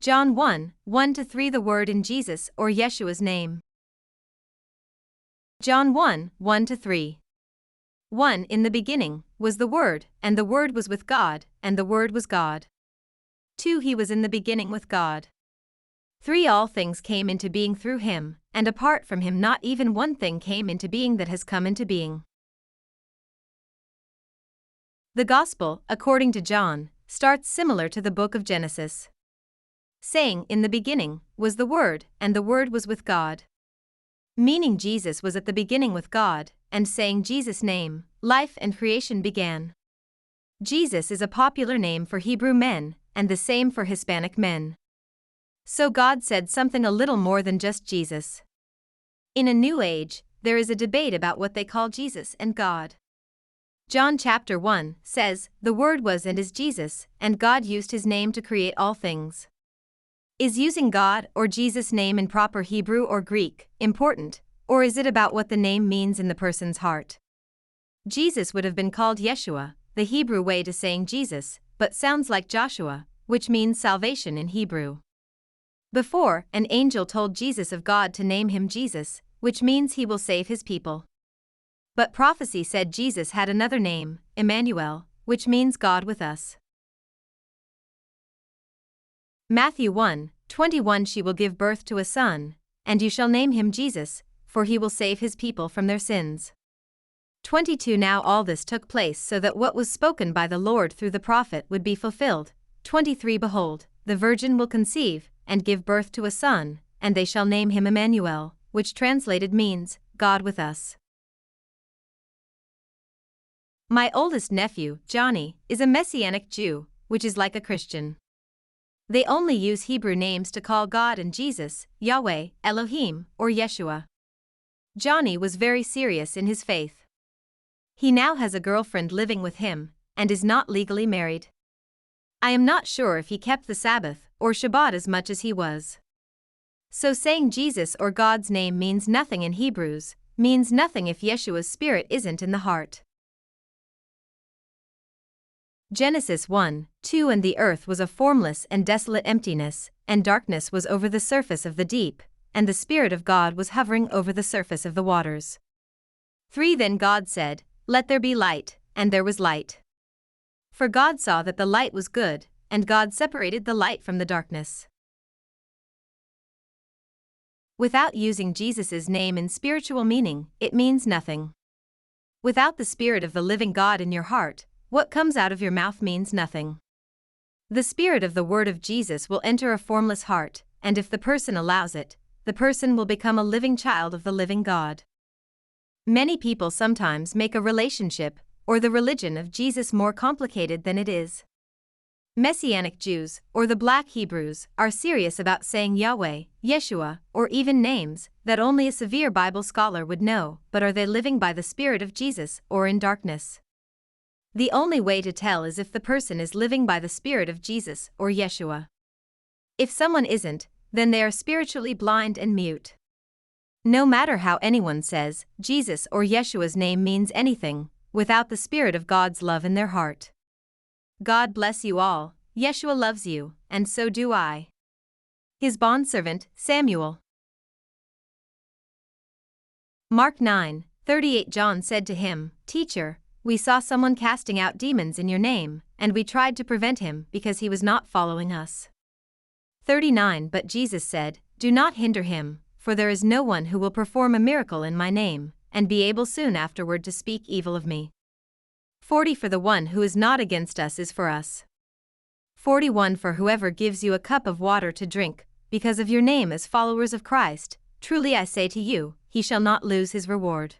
John 1, 1-3 The word in Jesus or Yeshua's name. John 1, 1-3. 1 In the beginning was the Word, and the Word was with God, and the Word was God. 2 He was in the beginning with God. 3 All things came into being through him, and apart from him not even one thing came into being that has come into being. The Gospel, according to John, starts similar to the book of Genesis, saying, "In the beginning was the Word, and the Word was with God." Meaning Jesus was at the beginning with God, and saying Jesus' name, life and creation began. Jesus is a popular name for Hebrew men, and the same for Hispanic men. So God said something a little more than just Jesus. In a new age, there is a debate about what they call Jesus and God. John chapter 1 says, "The Word was and is Jesus, and God used his name to create all things." Is using God or Jesus' name in proper Hebrew or Greek important, or is it about what the name means in the person's heart? Jesus would have been called Yeshua, the Hebrew way to saying Jesus, but sounds like Joshua, which means salvation in Hebrew. Before, an angel told Jesus of God to name him Jesus, which means he will save his people. But prophecy said Jesus had another name, Emmanuel, which means God with us. Matthew 1:21 She will give birth to a son, and you shall name him Jesus, for he will save his people from their sins. 22 Now all this took place so that what was spoken by the Lord through the prophet would be fulfilled. 23 Behold, the virgin will conceive, and give birth to a son, and they shall name him Emmanuel, which translated means, God with us. My oldest nephew, Johnny, is a Messianic Jew, which is like a Christian. They only use Hebrew names to call God and Jesus, Yahweh, Elohim, or Yeshua. Johnny was very serious in his faith. He now has a girlfriend living with him, and is not legally married. I am not sure if he kept the Sabbath or Shabbat as much as he was. So saying Jesus or God's name means nothing in Hebrews, means nothing if Yeshua's spirit isn't in the heart. Genesis 1:2 And the earth was a formless and desolate emptiness, and darkness was over the surface of the deep, and the Spirit of God was hovering over the surface of the waters. 3 Then God said, Let there be light, and there was light. For God saw that the light was good, and God separated the light from the darkness. Without using Jesus' name in spiritual meaning, it means nothing. Without the Spirit of the living God in your heart, what comes out of your mouth means nothing. The Spirit of the Word of Jesus will enter a formless heart, and if the person allows it, the person will become a living child of the living God. Many people sometimes make a relationship, or the religion of Jesus more complicated than it is. Messianic Jews, or the Black Hebrews, are serious about saying Yahweh, Yeshua, or even names that only a severe Bible scholar would know, but are they living by the Spirit of Jesus or in darkness? The only way to tell is if the person is living by the Spirit of Jesus or Yeshua. If someone isn't, then they are spiritually blind and mute. No matter how anyone says Jesus or Yeshua's name means anything, without the Spirit of God's love in their heart. God bless you all. Yeshua loves you, and so do I. His bondservant, Samuel. Mark 9:38 John said to him, Teacher, we saw someone casting out demons in your name, and we tried to prevent him because he was not following us. 39 But Jesus said, Do not hinder him, for there is no one who will perform a miracle in my name, and be able soon afterward to speak evil of me. 40 For the one who is not against us is for us. 41 For whoever gives you a cup of water to drink, because of your name as followers of Christ, truly I say to you, he shall not lose his reward.